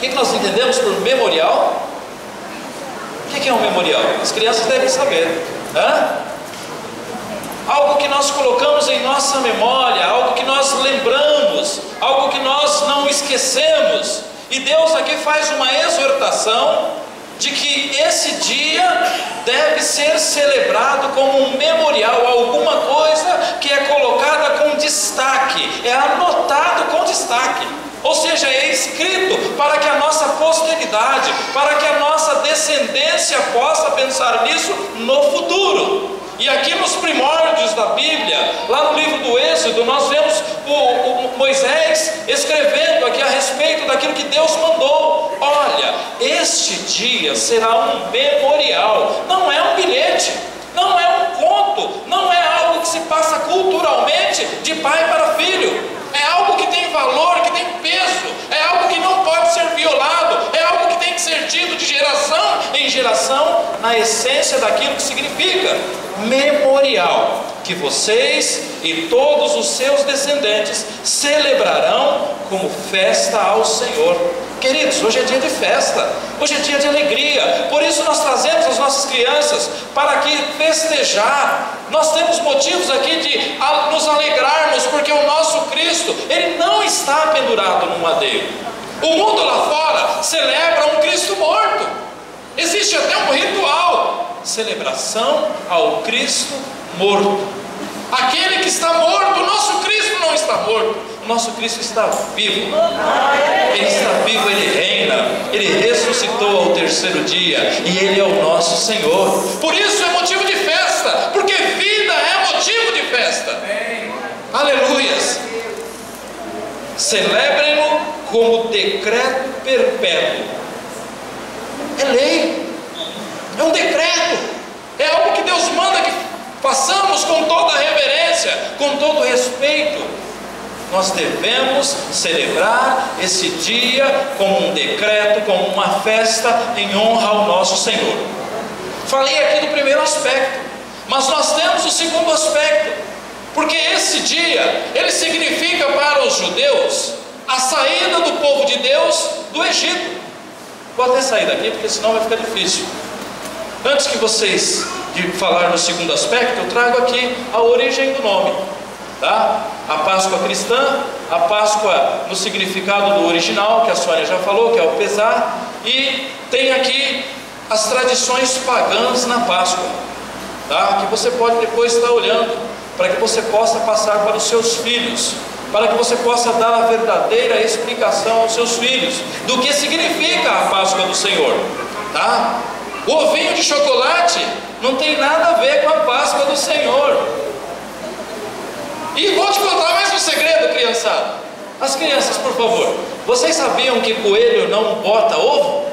que nós entendemos por memorial? O que é um memorial? As crianças devem saber. Algo que nós colocamos em nossa memória, algo que nós lembramos, algo que nós não esquecemos. E Deus aqui faz uma exortação de que esse dia deve ser celebrado como um memorial, alguma coisa que é colocada com destaque, é anotado com destaque. Ou seja, é escrito para que a nossa posteridade, para que a nossa descendência possa pensar nisso no futuro. E aqui nos primórdios da Bíblia, lá no livro do Êxodo, nós vemos o Moisés escrevendo aqui a respeito daquilo que Deus mandou. Olha, este dia será um memorial, não é um bilhete, não é um conto, não é algo que se passa culturalmente de pai para filho. É algo que tem valor, que tem peso, é algo que não pode ser violado, é algo que tem que ser dito de geração em geração, na essência daquilo que significa memorial, que vocês e todos os seus descendentes celebrarão como festa ao Senhor. Queridos, hoje é dia de festa, hoje é dia de alegria, por isso nós trazemos as nossas crianças para aqui festejar. Nós temos motivos aqui de nos alegrarmos, porque o nosso Cristo, Ele não está pendurado no madeiro. O mundo lá fora celebra um Cristo morto, existe até um ritual, celebração ao Cristo morto. Aquele que está morto, o nosso Cristo não está morto, o nosso Cristo está vivo. Ele está vivo, Ele reina, Ele ressuscitou ao terceiro dia e Ele é o nosso Senhor. Por isso é motivo de festa, porque vida é motivo de festa. Aleluias. Celebrem-no como decreto perpétuo. É lei, é um decreto, é algo que Deus manda que façamos com toda a reverência, com todo o respeito. Nós devemos celebrar esse dia como um decreto, como uma festa em honra ao nosso Senhor. Falei aqui do primeiro aspecto, mas nós temos o segundo aspecto, porque esse dia, ele significa para os judeus a saída do povo de Deus do Egito. Vou até sair daqui, porque senão vai ficar difícil. Antes que vocês de falar no segundo aspecto, eu trago aqui a origem do nome, tá? A Páscoa cristã, a Páscoa no significado do original, que a Sônia já falou, que é o pesar, e tem aqui as tradições pagãs na Páscoa, tá? Que você pode depois estar olhando, para que você possa passar para os seus filhos, para que você possa dar a verdadeira explicação aos seus filhos, do que significa a Páscoa do Senhor, tá? O ovinho de chocolate não tem nada a ver com a Páscoa do Senhor. E vou te contar mais um segredo, criançada. As crianças, por favor, vocês sabiam que coelho não bota ovo?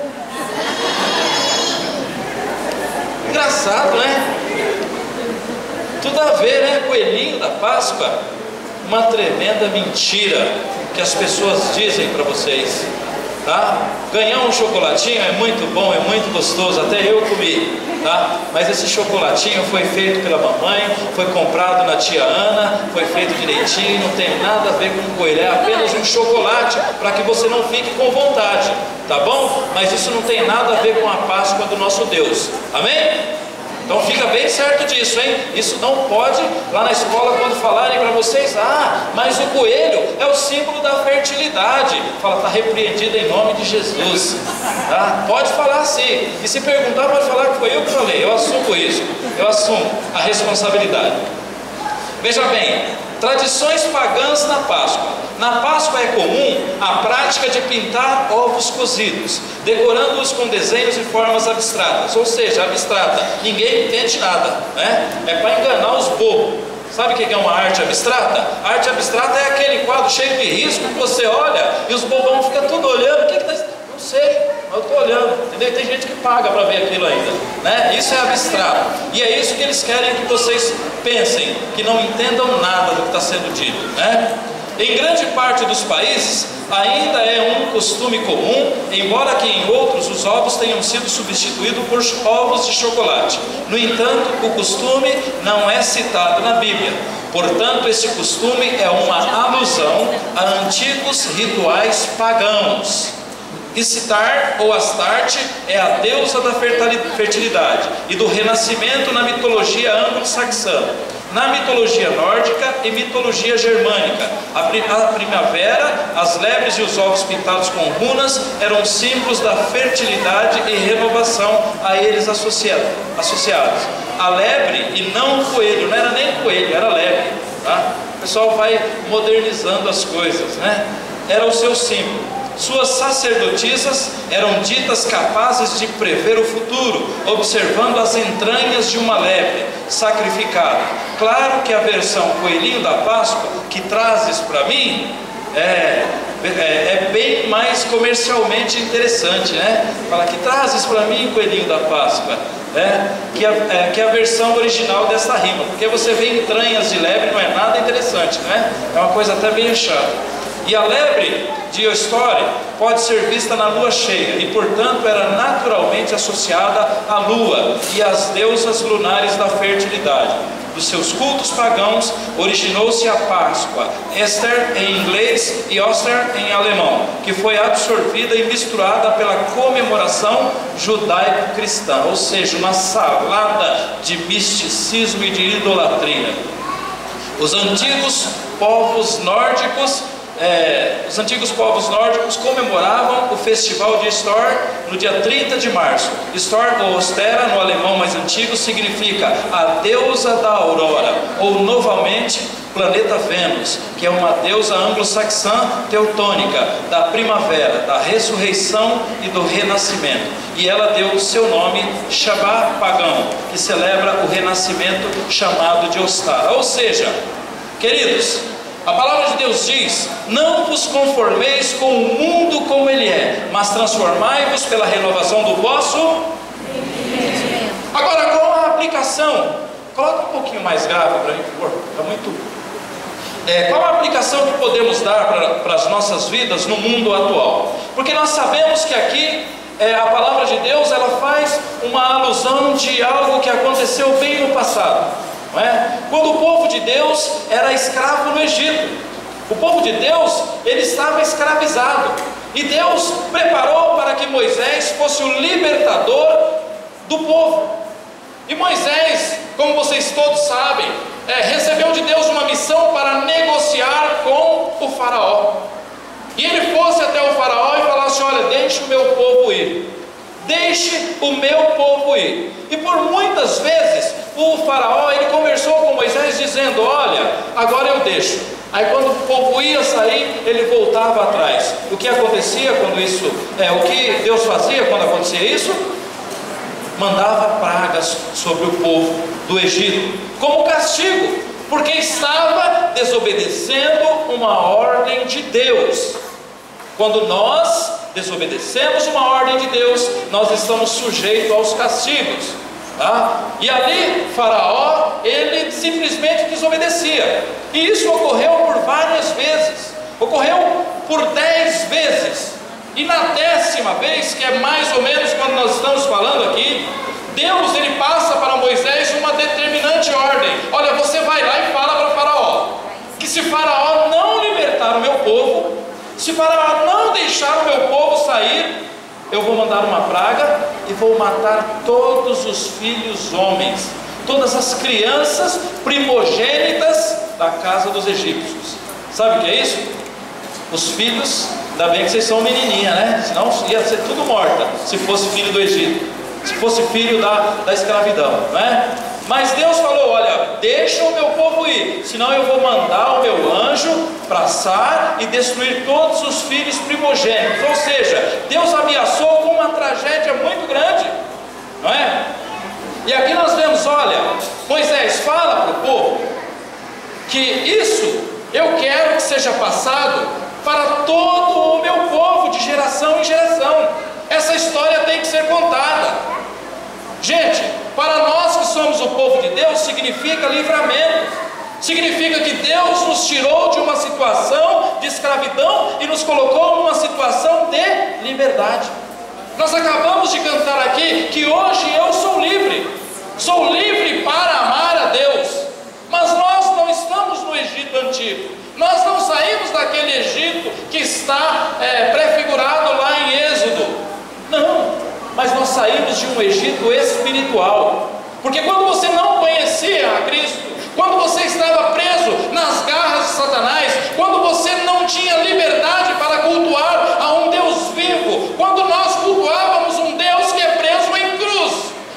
Engraçado, né? Tudo a ver, né? Coelhinho da Páscoa. Uma tremenda mentira que as pessoas dizem para vocês. Tá? Ganhar um chocolatinho é muito bom, é muito gostoso, até eu comi, tá? Mas esse chocolatinho foi feito pela mamãe, foi comprado na tia Ana, foi feito direitinho, não tem nada a ver com coelho, é apenas um chocolate para que você não fique com vontade, tá bom? Mas isso não tem nada a ver com a Páscoa do nosso Deus, amém? Então fica bem certo disso, hein? Isso não pode, lá na escola, quando falarem para vocês, mas o coelho é o símbolo da fertilidade. Fala, está repreendido em nome de Jesus, tá? Pode falar assim, e se perguntar, pode falar que foi eu que falei, eu assumo isso, eu assumo a responsabilidade. Veja bem, tradições pagãs na Páscoa. Na Páscoa é comum a prática de pintar ovos cozidos, decorando-os com desenhos e formas abstratas, ou seja, abstrata, ninguém entende nada, né? É para enganar os bobos. Sabe o que é uma arte abstrata? A arte abstrata é aquele quadro cheio de risco que você olha e os bobão ficam tudo olhando. O que está? Não sei, mas eu estou olhando, entendeu? Tem gente que paga para ver aquilo ainda, né? Isso é abstrato, e é isso que eles querem que vocês pensem, que não entendam nada do que está sendo dito, né? Em grande parte dos países ainda é um costume comum, embora que em outros os ovos tenham sido substituídos por ovos de chocolate. No entanto, o costume não é citado na Bíblia. Portanto, esse costume é uma alusão a antigos rituais pagãos. Istar ou Astarte é a deusa da fertilidade e do renascimento na mitologia anglo-saxã, na mitologia nórdica e mitologia germânica. A primavera, as lebres e os ovos pintados com runas eram símbolos da fertilidade e renovação a eles associados. A lebre, e não o coelho, não era nem coelho, era lebre, tá? O pessoal vai modernizando as coisas, né? Era o seu símbolo. Suas sacerdotisas eram ditas capazes de prever o futuro, observando as entranhas de uma lebre sacrificada. Claro que a versão coelhinho da Páscoa que trazes para mim é bem mais comercialmente interessante, né? Fala que trazes para mim, coelhinho da Páscoa, que a versão original dessa rima, porque você vê entranhas de lebre, não é nada interessante, né? É uma coisa até bem chata. E a lebre de Eostório pode ser vista na lua cheia e, portanto, era naturalmente associada à lua e às deusas lunares da fertilidade. Dos seus cultos pagãos originou-se a Páscoa, Easter em inglês e Oster em alemão, que foi absorvida e misturada pela comemoração judaico-cristã, ou seja, uma salada de misticismo e de idolatria. Os antigos povos nórdicos comemoravam o festival de Storr no dia 30 de março. Storr ou Ostera, no alemão mais antigo, significa a deusa da aurora, ou novamente planeta Vênus, que é uma deusa anglo-saxã teutônica da primavera, da ressurreição e do renascimento. E ela deu o seu nome Shabbat pagão, que celebra o renascimento chamado de Ostar. Ou seja, queridos, a palavra de Deus diz: não vos conformeis com o mundo como ele é, mas transformai-vos pela renovação do vosso entendimento. Agora, qual a aplicação? Coloca um pouquinho mais grave para mim, por favor. Está muito... qual a aplicação que podemos dar para as nossas vidas no mundo atual? Porque nós sabemos que aqui a palavra de Deus, ela faz uma alusão de algo que aconteceu bem no passado. Não é? Quando o povo de Deus era escravo no Egito, o povo de Deus, ele estava escravizado, e Deus preparou para que Moisés fosse o libertador do povo. E Moisés, como vocês todos sabem, recebeu de Deus uma missão para negociar com o faraó. E ele fosse até o faraó e falasse: olha, deixe o meu povo ir. Deixe o meu povo ir. E por muitas vezes o faraó, ele conversou com Moisés dizendo: olha, agora eu deixo. Aí quando o povo ia sair, ele voltava atrás. O que acontecia quando isso, o que Deus fazia quando acontecia isso? Mandava pragas sobre o povo do Egito, como castigo, porque estava desobedecendo uma ordem de Deus. Quando nós desobedecemos uma ordem de Deus, nós estamos sujeitos aos castigos, tá? E ali, Faraó, ele simplesmente desobedecia, e isso ocorreu por várias vezes, ocorreu por 10 vezes, e na 10ª vez, que é mais ou menos quando nós estamos falando aqui, Deus, ele passa para Moisés uma determinante ordem: olha, você vai lá e fala para Faraó, que se Faraó não libertar o meu povo, se Faraó não deixar o meu povo sair, eu vou mandar uma praga e vou matar todos os filhos homens, todas as crianças primogênitas da casa dos egípcios. Sabe o que é isso? Os filhos, ainda bem que vocês são menininha, né? Senão ia ser tudo morta, se fosse filho do Egito, se fosse filho da escravidão, né? Mas Deus falou: olha, deixa o meu povo ir, senão eu vou mandar o meu anjo passar e destruir todos os filhos primogênitos. Ou seja, Deus ameaçou com uma tragédia muito grande, não é? E aqui nós vemos, olha, Moisés fala para o povo que isso eu quero que seja passado para todo o meu povo, de geração em geração. Essa história tem que ser contada. Gente, para nós que somos o povo de Deus, significa livramento, significa que Deus nos tirou de uma situação de escravidão e nos colocou numa situação de liberdade. Nós acabamos de cantar aqui que hoje eu sou livre para amar a Deus, mas nós não estamos no Egito antigo, nós não saímos daquele Egito que está prefigurado lá em Êxodo, Porque quando você não conhecia a Cristo, quando você estava preso nas garras de Satanás, quando você não tinha liberdade para cultuar a um Deus vivo, quando nós cultuávamos um Deus que é preso em cruz,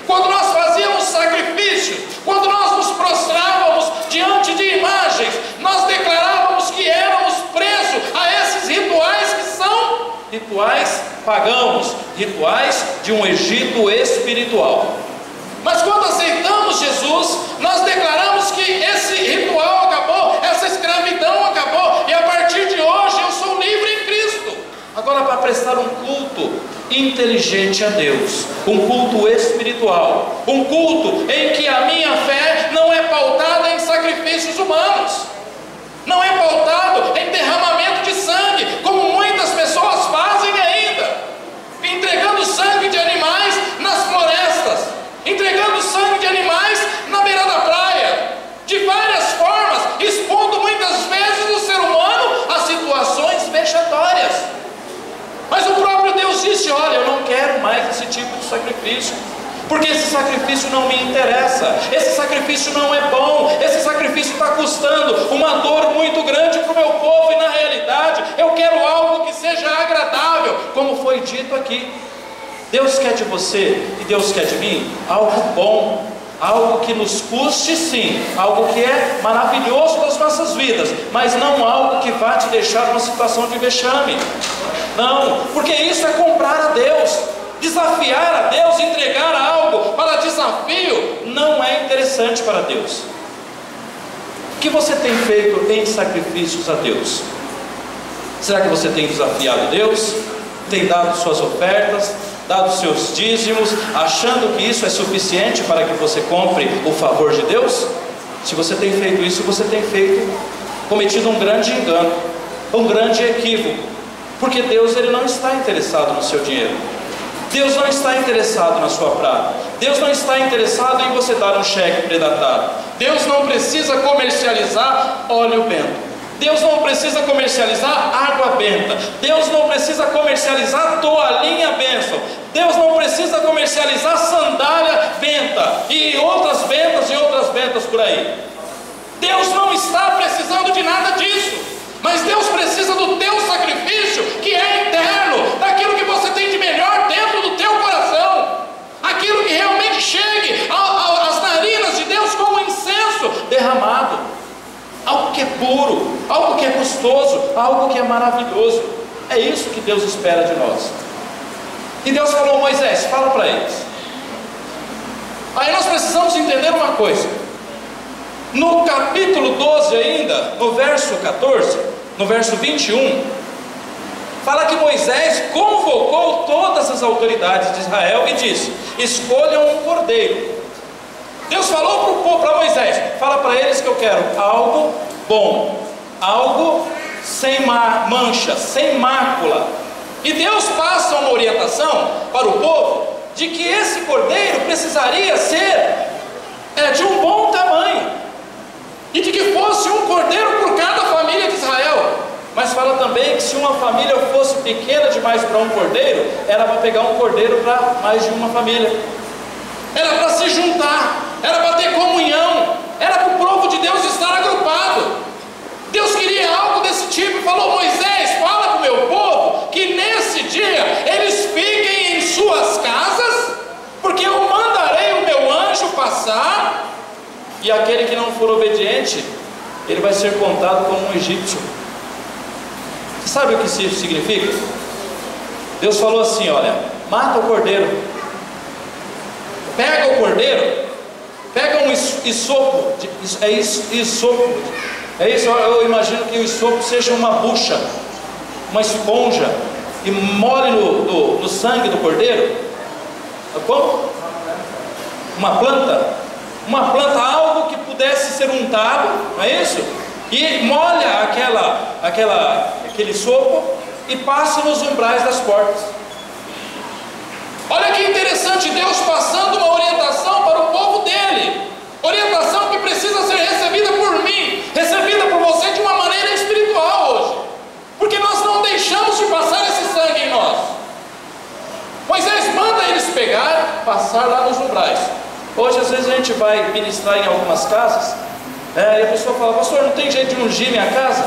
quando nós fazíamos sacrifícios, quando nós nos prostrávamos diante de imagens, nós declarávamos que éramos presos a esses rituais que são rituais pagãos, rituais de um Egito espiritual. Mas quando aceitamos Jesus, nós declaramos que esse ritual acabou, essa escravidão acabou, e a partir de hoje eu sou livre em Cristo. Agora, para prestar um culto inteligente a Deus, um culto espiritual, um culto em que a minha fé não é pautada em sacrifícios humanos, não é pautado em derramamento de sangue, como muitas pessoas fazem ainda, entregando sangue de animais nas florestas, entregando sangue de animais na beira da praia, de várias formas, expondo muitas vezes o ser humano a situações vexatórias. Mas o próprio Deus disse: olha, eu não quero mais esse tipo de sacrifício, porque esse sacrifício não me interessa, esse sacrifício não é bom, esse sacrifício está custando uma dor muito grande para o meu povo, e na realidade eu quero algo que seja agradável, como foi dito aqui. Deus quer de você e Deus quer de mim algo bom, algo que nos custe sim, algo que é maravilhoso das nossas vidas, mas não algo que vá te deixar numa situação de vexame. Não, porque isso é comprar a Deus, desafiar a Deus, entregar algo para desafio, não é interessante para Deus. O que você tem feito em sacrifícios a Deus? Será que você tem desafiado Deus? Tem dado suas ofertas, dado seus dízimos, achando que isso é suficiente para que você compre o favor de Deus? Se você tem feito isso, você tem cometido um grande engano, um grande equívoco, porque Deus, Ele não está interessado no seu dinheiro, Deus não está interessado na sua prata, Deus não está interessado em você dar um cheque predatado, Deus não precisa comercializar óleo bento, Deus não precisa comercializar água benta, Deus não precisa comercializar toalhinha bênção, Deus não precisa comercializar sandália benta e outras bentas por aí. Deus não está precisando de nada disso, mas Deus precisa do teu sacrifício, que é interno, daquilo que você tem de melhor dentro do teu coração, aquilo que realmente chegue às narinas de Deus como incenso derramado, algo que é puro, algo que é custoso, algo que é maravilhoso. É isso que Deus espera de nós. E Deus falou: Moisés, fala para eles. Aí nós precisamos entender uma coisa. No capítulo 12 ainda, no verso 14, no verso 21, fala que Moisés convocou todas as autoridades de Israel e disse: escolham um cordeiro. Deus falou para Moisés: fala para eles que eu quero algo bom, algo sem mancha, sem mácula. E Deus passa uma orientação para o povo de que esse cordeiro precisaria ser de um bom tamanho, e de que fosse um cordeiro por cada família de Israel. Mas fala também que se uma família fosse pequena demais para um cordeiro, era para pegar um cordeiro para mais de uma família, era para se juntar, era para ter comunhão, era para o povo de Deus estar agrupado. Deus queria algo desse tipo e falou: Moisés, fala para o meu povo que nesse dia eles fiquem em suas casas, porque eu mandarei o meu anjo passar, e aquele que não for obediente, ele vai ser contado como um egípcio. Você sabe o que isso significa? Deus falou assim: olha, mata o cordeiro, pega o cordeiro, pega um isopo, eu imagino que o isopo seja uma bucha, uma esponja, e molhe no sangue do cordeiro. Como? Uma planta, algo que pudesse ser untado, não é isso? E molha aquele isopo e passa nos umbrais das portas. Olha que interessante, Deus passando uma orientação para o povo dele, orientação que precisa ser recebida por mim, recebida por você de uma maneira espiritual hoje, porque nós não deixamos de passar esse sangue em nós. Moisés manda eles passar lá nos umbrais, Hoje às vezes a gente vai ministrar em algumas casas, e a pessoa fala: pastor, não tem jeito de ungir minha casa?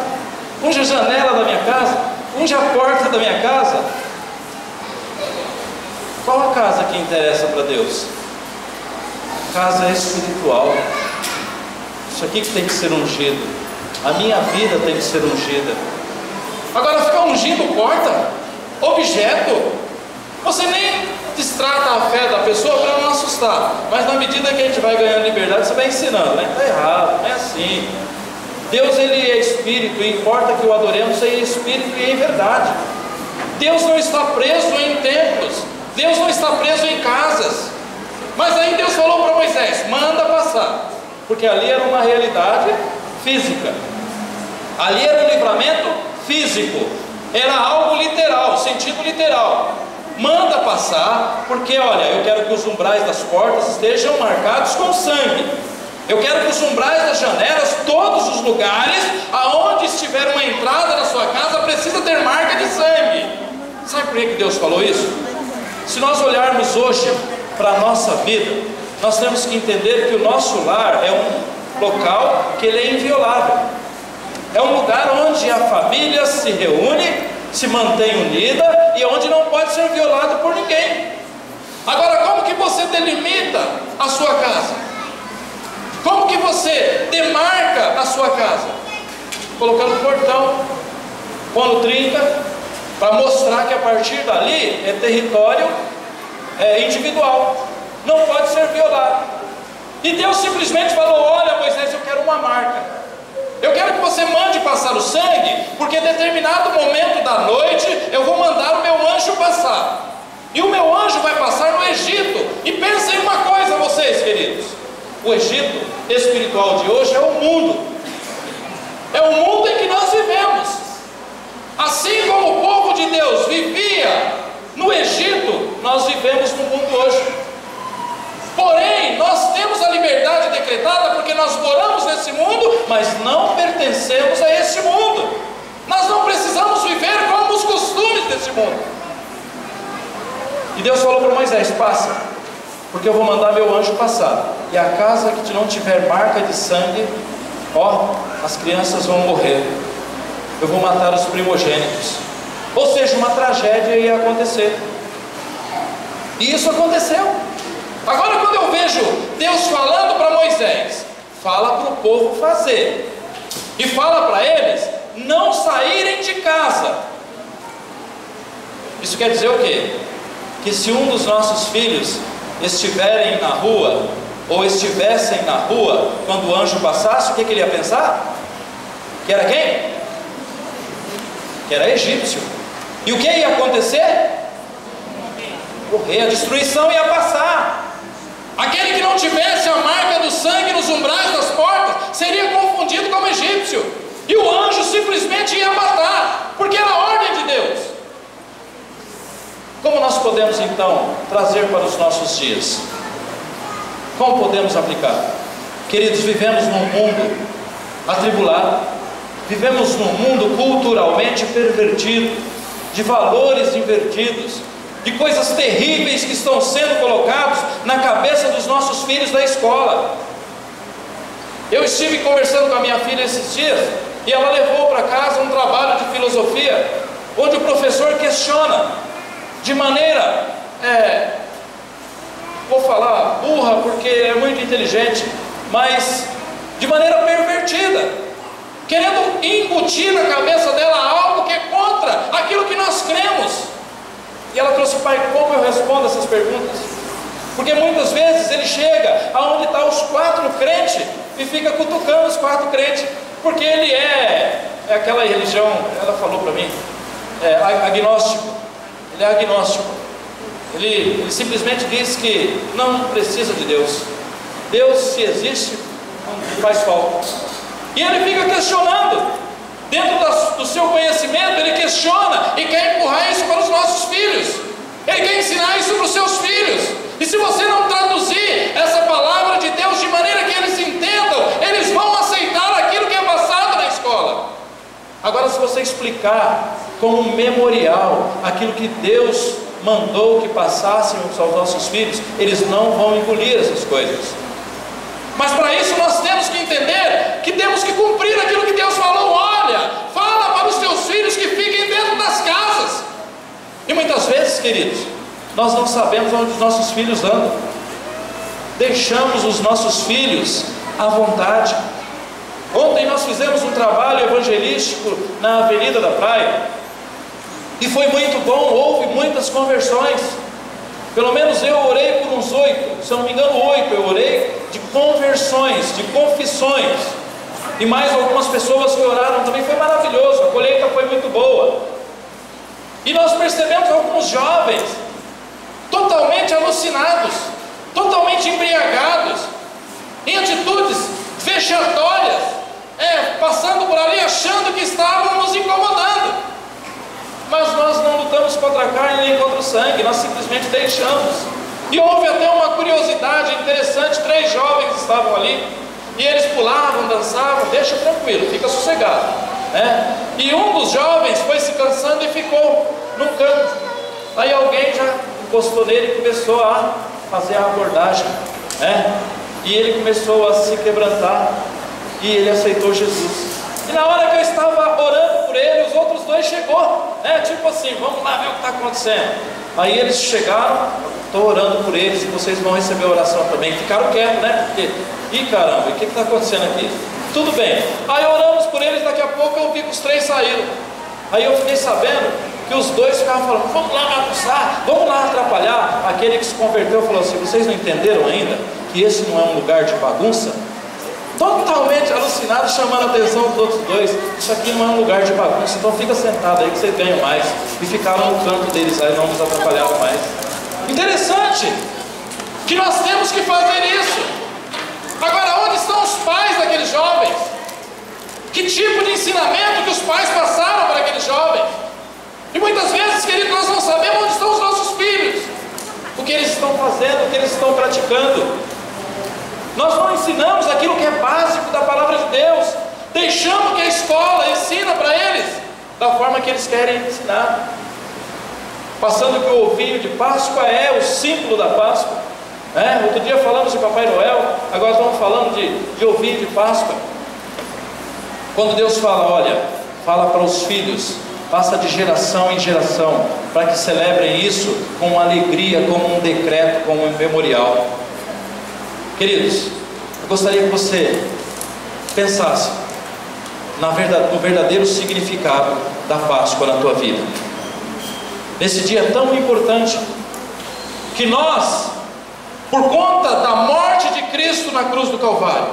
Unge a janela da minha casa, unge a porta da minha casa. Qual a casa que interessa para Deus? A casa espiritual. Isso aqui que tem que ser ungido. A minha vida tem que ser ungida. Agora ficar ungindo porta, objeto, você nem destrata a fé da pessoa para não assustar, mas na medida que a gente vai ganhando liberdade, você vai ensinando, né? Está errado, não é assim. Deus, Ele é Espírito, e importa que o adoremos em Espírito e em verdade. Deus não está preso em templos, Deus não está preso em casas. Mas aí Deus falou para Moisés: manda passar, porque ali era uma realidade física, ali era um livramento físico, era algo literal, sentido literal. Manda passar, porque olha, eu quero que os umbrais das portas estejam marcados com sangue. Eu quero que os umbrais das janelas, todos os lugares aonde estiver uma entrada na sua casa, precisa ter marca de sangue. Sabe por que Deus falou isso? Se nós olharmos hoje para a nossa vida, nós temos que entender que o nosso lar é um local que ele é inviolável. É um lugar onde a família se reúne, se mantém unida e onde não pode ser violado por ninguém. Agora, como que você delimita a sua casa? Como que você demarca a sua casa? Colocando portão, pondo trinca, para mostrar que a partir dali é território individual, não pode ser violado. E Deus simplesmente falou: olha, Moisés, eu quero uma marca. Eu quero que você mande passar o sangue, porque em determinado momento da noite eu vou mandar o meu anjo passar. E o meu anjo vai passar no Egito. E pensem uma coisa, vocês queridos: o Egito espiritual de hoje é o mundo. É o mundo em que nós vivemos. Assim como o povo de Deus vivia no Egito, nós vivemos no mundo hoje. Porém, nós temos a liberdade decretada porque nós moramos nesse mundo, mas não pertencemos a esse mundo. Nós não precisamos viver como os costumes desse mundo. E Deus falou para Moisés: passa, porque eu vou mandar meu anjo passar. E a casa que não tiver marca de sangue, as crianças vão morrer. Eu vou matar os primogênitos. Ou seja, uma tragédia ia acontecer. E isso aconteceu. Agora, quando eu vejo Deus falando para Moisés, fala para o povo fazer, e fala para eles não saírem de casa. Isso quer dizer o quê? Que se um dos nossos filhos estiverem na rua, ou estivessem na rua, quando o anjo passasse, o que ele ia pensar? Que era quem? Que era egípcio. E o que ia acontecer? Morrer, a destruição ia passar. Aquele que não tivesse a marca do sangue nos umbrais das portas seria confundido como egípcio, e o anjo simplesmente ia matar, porque era a ordem de Deus. Como nós podemos então trazer para os nossos dias? Como podemos aplicar? Queridos, vivemos num mundo atribulado, vivemos num mundo culturalmente pervertido, de valores invertidos, de coisas terríveis que estão sendo colocados na cabeça dos nossos filhos da escola. Eu estive conversando com a minha filha esses dias, e ela levou para casa um trabalho de filosofia, onde o professor questiona de maneira, vou falar burra porque é muito inteligente, mas de maneira pervertida, querendo incutir na cabeça dela algo que é contra aquilo que nós cremos. E ela trouxe: pai, como eu respondo essas perguntas? Porque muitas vezes ele chega aonde estão os 4 crentes e fica cutucando os 4 crentes, porque ele é aquela religião, ela falou para mim, agnóstico. Ele é agnóstico. Ele simplesmente diz que não precisa de Deus. Deus, se existe, não faz falta. E ele fica questionando. Dentro do seu conhecimento, ele questiona e quer empurrar isso para os nossos filhos. Ele quer ensinar isso para os seus filhos. E se você não traduzir essa palavra de Deus de maneira que eles entendam, eles vão aceitar aquilo que é passado na escola. Agora, se você explicar como um memorial, aquilo que Deus mandou que passássemos aos nossos filhos, eles não vão engolir essas coisas. Mas para isso nós temos que entender que temos que cumprir aquilo que Deus falou. Olha, fala para os teus filhos que fiquem dentro das casas. E muitas vezes, queridos, nós não sabemos onde os nossos filhos andam. Deixamos os nossos filhos à vontade. Ontem nós fizemos um trabalho evangelístico na Avenida da Praia, e foi muito bom, houve muitas conversões. Pelo menos eu orei por uns 8, se eu não me engano 8, eu orei de conversões, de confissões. E mais algumas pessoas que oraram também, foi maravilhoso, a colheita foi muito boa. E nós percebemos alguns jovens totalmente alucinados, totalmente embriagados, em atitudes vexatórias, passando por ali achando que estavam nos incomodando. Mas nós não lutamos contra a carne nem contra o sangue, nós simplesmente deixamos. E houve até uma curiosidade interessante, 3 jovens estavam ali, e eles pulavam, dançavam, deixa tranquilo, fica sossegado, né? E um dos jovens foi se cansando e ficou num canto. Aí alguém já encostou nele e começou a fazer a abordagem, né? E ele começou a se quebrantar, e ele aceitou Jesus. E na hora que eu estava orando por ele, os outros 2 chegou, né? Tipo assim, vamos lá ver o que está acontecendo. Aí eles chegaram, estou orando por eles e vocês vão receber a oração também. Ficaram quietos, né? Porque, ih caramba, o que está acontecendo aqui? Tudo bem. Aí oramos por eles, daqui a pouco eu vi que os 3 saíram. Aí eu fiquei sabendo que os 2 ficavam falando, vamos lá bagunçar, vamos lá atrapalhar. Aquele que se converteu falou assim, vocês não entenderam ainda que esse não é um lugar de bagunça? Totalmente alucinado, chamando a atenção dos outros 2. Isso aqui não é um lugar de bagunça, então fica sentado aí que vocês ganham mais. E ficaram no canto deles aí, não nos atrapalharam mais. Interessante que nós temos que fazer isso. Agora, onde estão os pais daqueles jovens? Que tipo de ensinamento que os pais passaram para aqueles jovens? E muitas vezes, querido, nós não sabemos onde estão os nossos filhos, o que eles estão fazendo, o que eles estão praticando. Nós não ensinamos aquilo que é básico da palavra de Deus. Deixamos que a escola ensina para eles da forma que eles querem ensinar. Passando que o ovinho de Páscoa é o símbolo da Páscoa, né? Outro dia falamos de Papai Noel, agora estamos falando de ovinho de Páscoa. Quando Deus fala, olha, fala para os filhos, passa de geração em geração, para que celebrem isso com alegria, como um decreto, como um memorial. Queridos, eu gostaria que você pensasse no verdadeiro significado da Páscoa na tua vida. Nesse dia tão importante, que nós, por conta da morte de Cristo na cruz do Calvário,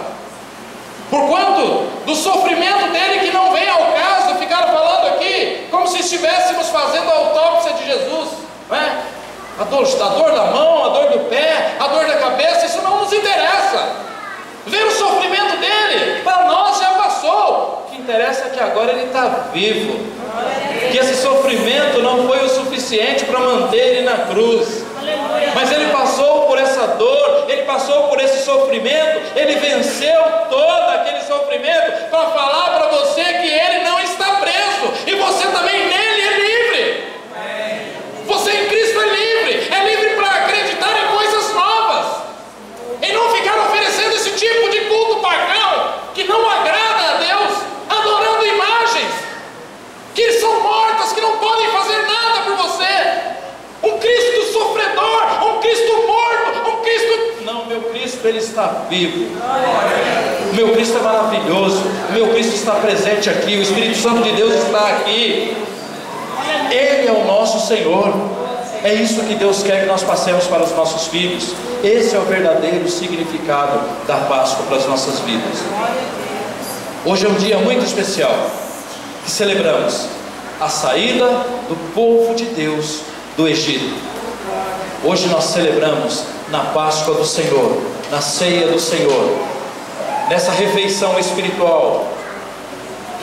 por quanto do sofrimento dele, que não vem ao caso, ficaram falando aqui, como se estivéssemos fazendo a autópsia de Jesus, não é? A dor da mão, a dor do pé, a dor da cabeça, isso não nos interessa. Ver o sofrimento dele, para nós já passou. O que interessa é que agora ele está vivo. Que esse sofrimento não foi o suficiente para manter ele na cruz. Mas ele passou por essa dor, ele passou por esse sofrimento, ele venceu todo aquele sofrimento para falar para você que ele não está preso. E você também nele é livre. Você em Cristo é livre para acreditar em coisas novas, em não ficar oferecendo esse tipo de culto pagão que não agrada a Deus, adorando imagens que são mortas, que não podem fazer nada por você. Um Cristo sofredor, um Cristo morto, um Cristo... Não, meu Cristo, ele está vivo. O meu Cristo é maravilhoso, o meu Cristo está presente aqui, o Espírito Santo de Deus está aqui. Ele é o nosso Senhor. É isso que Deus quer que nós passemos para os nossos filhos. Esse é o verdadeiro significado da Páscoa para as nossas vidas. Hoje é um dia muito especial, que celebramos a saída do povo de Deus do Egito. Hoje nós celebramos na Páscoa do Senhor, na ceia do Senhor, nessa refeição espiritual,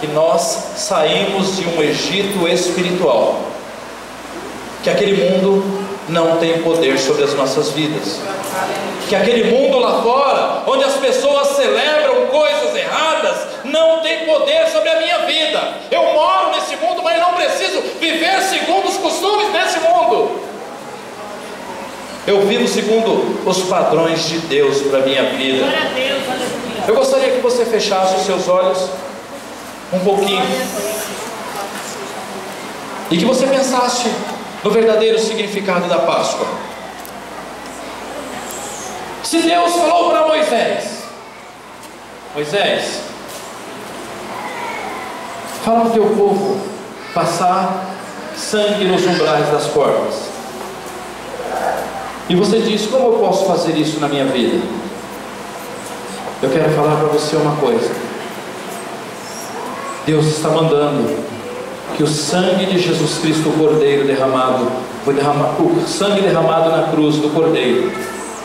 que nós saímos de um Egito espiritual, que aquele mundo não tem poder sobre as nossas vidas, que aquele mundo lá fora, onde as pessoas celebram coisas erradas, não tem poder sobre a minha vida. Eu moro nesse mundo, mas não preciso viver segundo os costumes desse mundo. Eu vivo segundo os padrões de Deus para a minha vida. Eu gostaria que você fechasse os seus olhos um pouquinho e que você pensasse no verdadeiro significado da Páscoa. Se Deus falou para Moisés: Moisés, fala para o teu povo passar sangue nos umbrais das portas. E você diz: como eu posso fazer isso na minha vida? Eu quero falar para você uma coisa. Deus está mandando que o sangue de Jesus Cristo, o Cordeiro derramado, o sangue derramado na cruz do Cordeiro,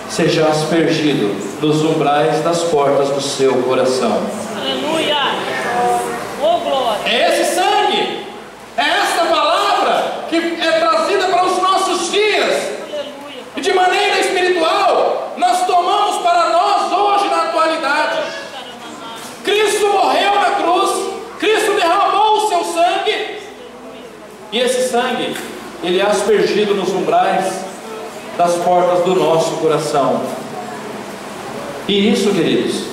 seja aspergido nos umbrais das portas do seu coração. Aleluia! Oh, glória! É esse sangue, é esta palavra que é trazida para os nossos dias. Aleluia! E de maneira espiritual, nós tomamos para nós hoje na atualidade. Cristo morreu na cruz, Cristo derramou o seu sangue, e esse sangue, ele é aspergido nos umbrais das portas do nosso coração. E isso, queridos,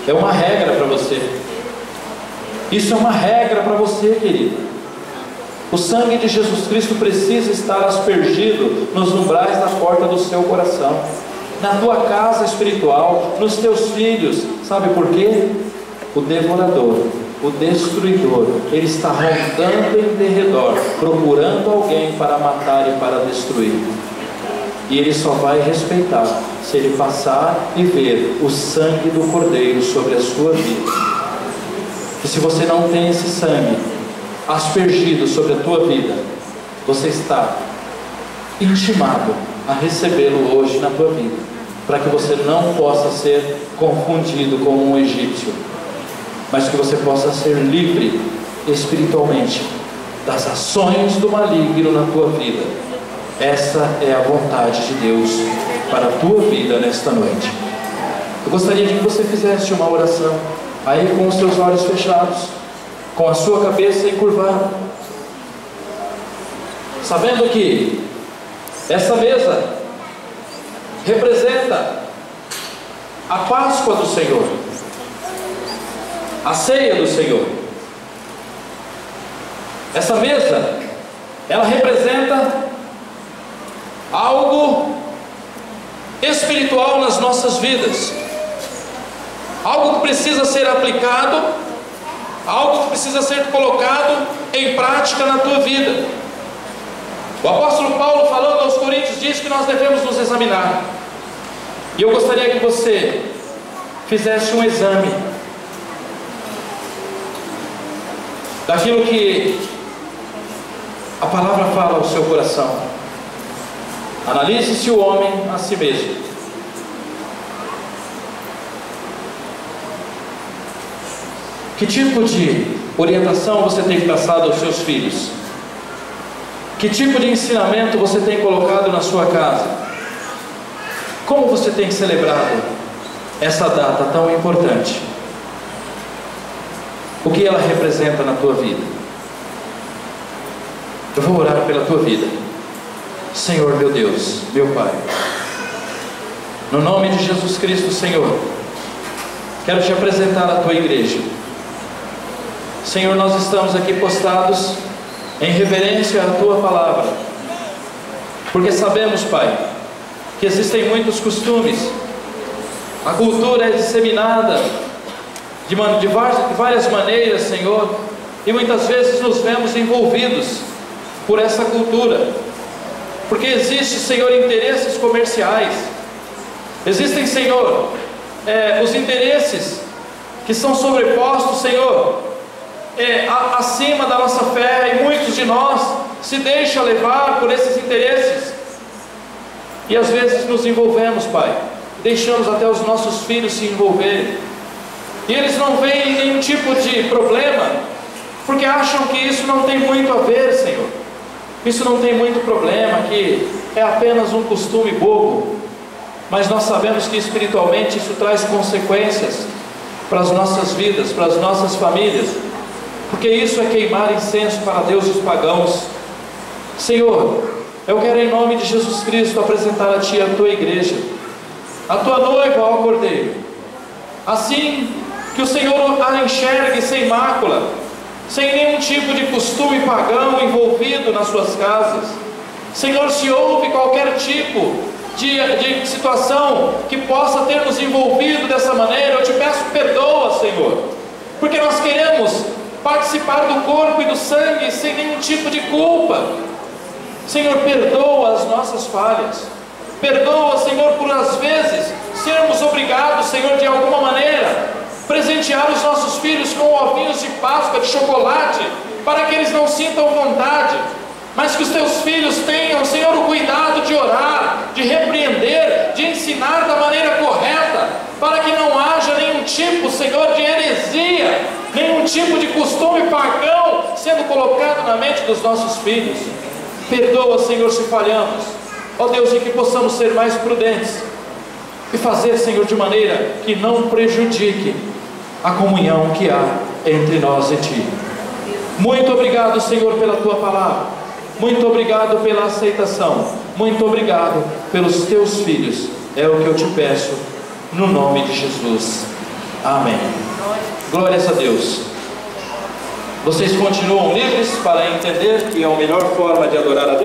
é uma regra para você. Isso é uma regra para você, querido. O sangue de Jesus Cristo precisa estar aspergido nos umbrais da porta do seu coração, na tua casa espiritual, nos teus filhos. Sabe por quê? O devorador, o destruidor, ele está rondando em derredor, procurando alguém para matar e para destruir. E ele só vai respeitar se ele passar e ver o sangue do Cordeiro sobre a sua vida. E se você não tem esse sangue aspergido sobre a tua vida, você está intimado a recebê-lo hoje na tua vida, para que você não possa ser confundido como um egípcio, mas que você possa ser livre espiritualmente das ações do maligno na tua vida. Essa é a vontade de Deus para a tua vida nesta noite. Eu gostaria que você fizesse uma oração aí com os seus olhos fechados, com a sua cabeça encurvada, sabendo que essa mesa representa a Páscoa do Senhor, a ceia do Senhor. Essa mesa, ela representa algo espiritual nas nossas vidas, algo que precisa ser aplicado, algo que precisa ser colocado em prática na tua vida. O apóstolo Paulo, falando aos Coríntios, diz que nós devemos nos examinar. E eu gostaria que você fizesse um exame daquilo que a palavra fala ao seu coração. Analise-se o homem a si mesmo. Que tipo de orientação você tem passado aos seus filhos? Que tipo de ensinamento você tem colocado na sua casa? Como você tem celebrado essa data tão importante? O que ela representa na tua vida? Eu vou orar pela tua vida. Senhor meu Deus, meu Pai, no nome de Jesus Cristo, Senhor, quero te apresentar a tua igreja. Senhor, nós estamos aqui postrados em reverência à tua palavra, porque sabemos, Pai, que existem muitos costumes, a cultura é disseminada de várias maneiras, Senhor, e muitas vezes nos vemos envolvidos por essa cultura, porque existe, Senhor, interesses comerciais, existem, Senhor, os interesses que são sobrepostos, Senhor, acima da nossa fé, e muitos de nós se deixam levar por esses interesses, e às vezes nos envolvemos, Pai, deixamos até os nossos filhos se envolverem, e eles não veem nenhum tipo de problema, porque acham que isso não tem muito a ver, Senhor, isso não tem muito problema, que é apenas um costume bobo, mas nós sabemos que espiritualmente isso traz consequências para as nossas vidas, para as nossas famílias. porque isso é queimar incenso para deuses pagãos. Senhor, eu quero em nome de Jesus Cristo apresentar a Ti a Tua igreja, a Tua noiva, ó Cordeiro, assim que o Senhor a enxergue sem mácula, sem nenhum tipo de costume pagão envolvido nas suas casas. Senhor, se houve qualquer tipo de situação que possa ter nos envolvido dessa maneira, eu te peço, perdoa, Senhor, porque nós queremos participar do corpo e do sangue sem nenhum tipo de culpa. Senhor, perdoa as nossas falhas, perdoa, Senhor, por às vezes sermos obrigados, Senhor, de alguma maneira presentear os nossos filhos com ovinhos de Páscoa, de chocolate, para que eles não sintam vontade, mas que os teus filhos tenham, Senhor, o cuidado de orar, de repreender, de ensinar da maneira correta, para que não haja nenhum tipo, Senhor, de heresia, nenhum tipo de costume pagão sendo colocado na mente dos nossos filhos. Perdoa, Senhor, se falhamos, ó Deus, e que possamos ser mais prudentes e fazer, Senhor, de maneira que não prejudique a comunhão que há entre nós e Ti. Muito obrigado, Senhor, pela Tua palavra, muito obrigado pela aceitação, muito obrigado pelos Teus filhos, é o que eu te peço, no nome de Jesus, amém. Glórias a Deus. Vocês continuam livres para entender que é a melhor forma de adorar a Deus.